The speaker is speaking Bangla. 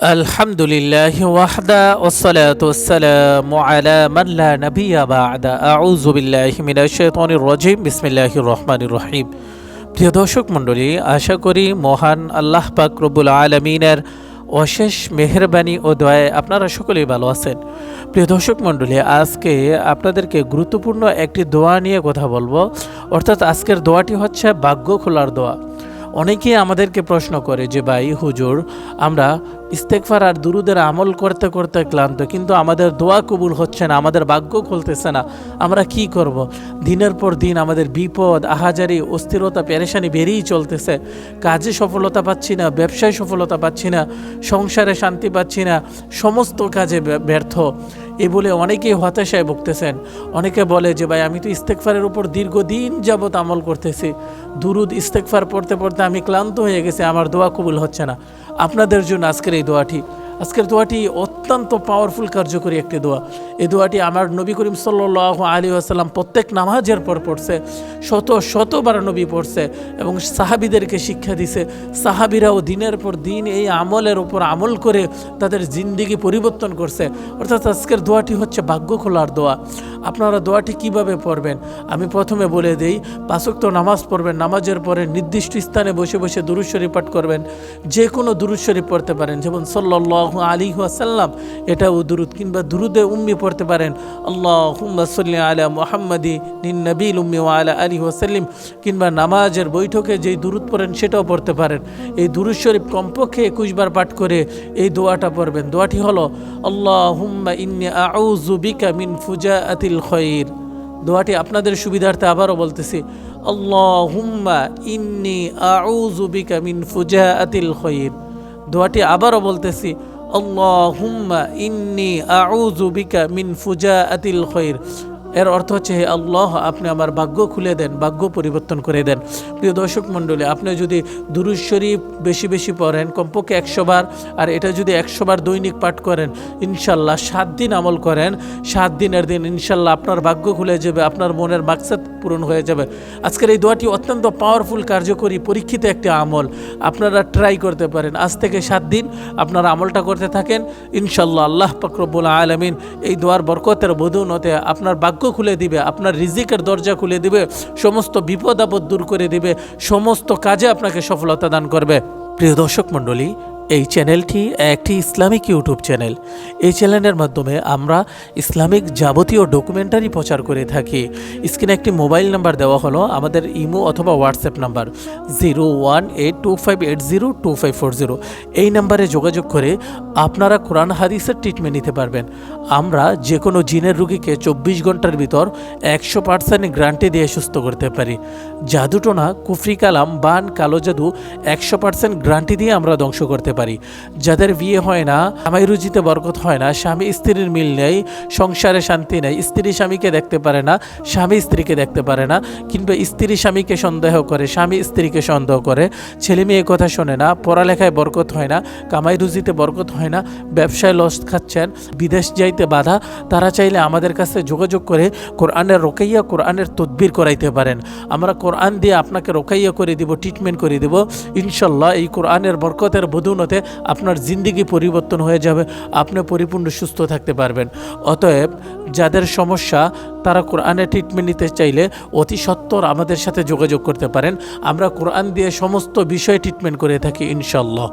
আলহামদুলিল্লাহি ওয়াহদা ওয়াসসালাতু ওয়াসসালামু আলা মান লা নাবিয়্যা বা'দা আউযু বিল্লাহি মিনাশ শাইতানির রাজিম বিসমিল্লাহির রহমানির রহিম। প্রিয় দর্শক মণ্ডলী, আশা করি মহান আল্লাহ পাক রব্বুল আলামিনের অশেষ মেহেরবানি ও দয়ায় আপনারা সকলেই ভালো আছেন। প্রিয় দর্শক মণ্ডলী, আজকে আপনাদেরকে গুরুত্বপূর্ণ একটি দোয়া নিয়ে কথা বলবো। অর্থাৎ আজকের দোয়াটি হচ্ছে ভাগ্য খোলার দোয়া। অনেকেই আমাদেরকে প্রশ্ন করে যে ভাই হুজুর, আমরা ইস্তেগফার আর দুরুদের আমল করতে করতে ক্লান্ত, কিন্তু আমাদের দোয়া কবুল হচ্ছে না, আমাদের ভাগ্য খুলতেছে না, আমরা কি করব? দিনের পর দিন আমাদের বিপদ, আহাজারি, অস্থিরতা, পেরেশানি বেরিয়েই চলতেছে। কাজে সফলতা পাচ্ছি না, ব্যবসায় সফলতা পাচ্ছি না, সংসারে শান্তি পাচ্ছি না, সমস্ত কাজে ব্যর্থ। এ বলে অনেকেই হতাশায় ভুগতেছেন। অনেকে বলে যে ভাই, আমি তো ইস্তেগফারের উপর দীর্ঘদিন যাবৎ আমল করতেছি, দুরুদ ইস্তেগফার পড়তে পড়তে আমি ক্লান্ত হয়ে গেছি, আমার দোয়া কবুল হচ্ছে না। আপনাদের জন্য আজকের আজকের দোয়াটি অত্যন্ত পাওয়ারফুল, কার্যকরী একটি দোয়া। এই দোয়াটি আমার নবী করিম সাল্লাল্লাহু আলাইহি ওয়াসাল্লাম প্রত্যেক নামাজের পর পড়ছে, শতবার নবী পড়ছে এবং সাহাবীদেরকে শিক্ষা দিছে। সাহাবীরাও দিনের পর দিন এই আমলের উপর আমল করে তাদের জিন্দেগি পরিবর্তন করছে। অর্থাৎ আজকের দোয়াটি হচ্ছে ভাগ্য খোলার দোয়া। আপনারা দোয়াটি কিভাবে পড়বেন আমি প্রথমে বলে দেই। 5 ওয়াক্ত নামাজ পড়বেন, নামাজের পরে নির্দিষ্ট স্থানে বসে বসে দুরূদ শরীফ পাঠ করবেন। যে কোনো দুরূদ শরীফ পড়তে পারেন, যেমন সাল্লাল্লাহু আলাইহি ওয়াসাল্লাম, এটাও দুরুদ, কিংবা দুরুদে উম্মি পড়তে পারেন, আল্লাহুম্মা সাল্লি আলা মুহাম্মাদি নিন নবিল উম্মি ওয়া আলা আলিহি ওয়াসাল্লাম, কিংবা নামাজের বৈঠকে যেই দুরুদ পড়েন সেটাও পড়তে পারেন। এই দুরুদ শরীফ কমপক্ষে 21 বার পাঠ করে এই দোয়াটা পড়বেন। দোয়াটি হলো আল্লাহুম্মা ইন্নী আউযু বিকা মিন ফুজাআতিল খায়র। দোয়াটি আপনাদের সুবিধার্থে আবারও বলতেছি, আল্লাহুম্মা ইন্নী আউযু বিকা মিন ফুজাআতিল খায়র। দোয়াটি আবারও বলতেছি, আল্লাহুম্মা ইন্নী আউযু বিকা মিন ফুজাআতিল খায়র। এর অর্থ হচ্ছে, হে আল্লাহ, আপনি আমার ভাগ্য খুলে দেন, ভাগ্য পরিবর্তন করে দেন। প্রিয় দর্শক মণ্ডলী, আপনি যদি দুরূদ শরীফ বেশি বেশি পড়েন, কমপক্ষে 100 বার, আর এটা যদি 100 বার দৈনিক পাঠ করেন, ইনশাল্লাহ 7 দিন আমল করেন, 7 দিনের দিন ইনশাল্লাহ আপনার ভাগ্য খুলে যাবে, আপনার মনের মাকসাদ পূরণ হয়ে যাবে। আজকের এই দোয়াটি অত্যন্ত পাওয়ারফুল, কার্যকরী, পরীক্ষিত একটি আমল। আপনারা ট্রাই করতে পারেন। আজ থেকে 7 দিন আপনারা আমলটা করতে থাকেন, ইনশাল্লাহ আল্লাহ পাক রব্বুল আলামিন এই দোয়ার বরকতের বদৌলতে আপনার ভাগ্য খুলে দিবে, আপনার রিজিকের দরজা খুলে দিবে, সমস্ত বিপদ আপদ দূর করে দিবে, সমস্ত কাজে আপনাকে সফলতা দান করবে। প্রিয় দর্শক মণ্ডলী, এই চ্যানেলটি একটি ইসলামিক ইউটিউব চ্যানেল। এই চ্যানেলের মাধ্যমে আমরা ইসলামিক যাবতীয় ডকুমেন্টারি প্রচার করে থাকি। স্ক্রিনে একটি মোবাইল নাম্বার দেওয়া হলো, আমাদের ইমো অথবা হোয়াটসঅ্যাপ নাম্বার 018258025540। এই নাম্বারে যোগাযোগ করে আপনারা কোরআন হাদিসের ট্রিটমেন্ট নিতে পারবেন। আমরা যে কোনো জিনের রোগীকে 24 ঘন্টার ভিতর 100% গ্যারান্টি দিয়ে সুস্থ করতে পারি। জাদুটোনা, কুফরি কালাম, বান, কালো জাদু 100% গ্যারান্টি দিয়ে আমরা ধ্বংস করতে পারি। যাদের বিয়ে হয় না, কামাই রুজিতে বরকত হয় না, স্বামী স্ত্রীর মিল নেই, সংসারে শান্তি নেই, স্ত্রী স্বামীকে দেখতে পারে না, স্বামী স্ত্রীকে দেখতে পারে না, কিংবা স্ত্রী স্বামীকে সন্দেহ করে, স্বামী স্ত্রীকে সন্দেহ করে, ছেলে মেয়ে কথা শোনে না, পড়ালেখায় বরকত হয় না, কামাই রুজিতে বরকত হয় না, ব্যবসায় লস খাচ্ছেন, বিদেশ যাইতে বাধা, তারা চাইলে আমাদের কাছে যোগাযোগ করে কোরআনের রোকাইয়া, কোরআনের তদবির করাইতে পারেন। আমরা কোরআন দিয়ে আপনাকে রোকাইয়া করে দিব, ট্রিটমেন্ট করে দিব। ইনশাল্লাহ এই কোরআনের বরকতের বদৌলতে আপনার জিন্দেগি পরিবর্তন হয়ে যাবে, আপনি পরিপূর্ণ সুস্থ থাকতে পারবেন। অতএব যাদের সমস্যা, তারা কোরআনের ট্রিটমেন্ট নিতে চাইলে অতি সত্বর আমাদের সাথে যোগাযোগ করতে পারেন। আমরা কোরআন দিয়ে সমস্ত বিষয়ে ট্রিটমেন্ট করে থাকি ইনশাল্লাহ।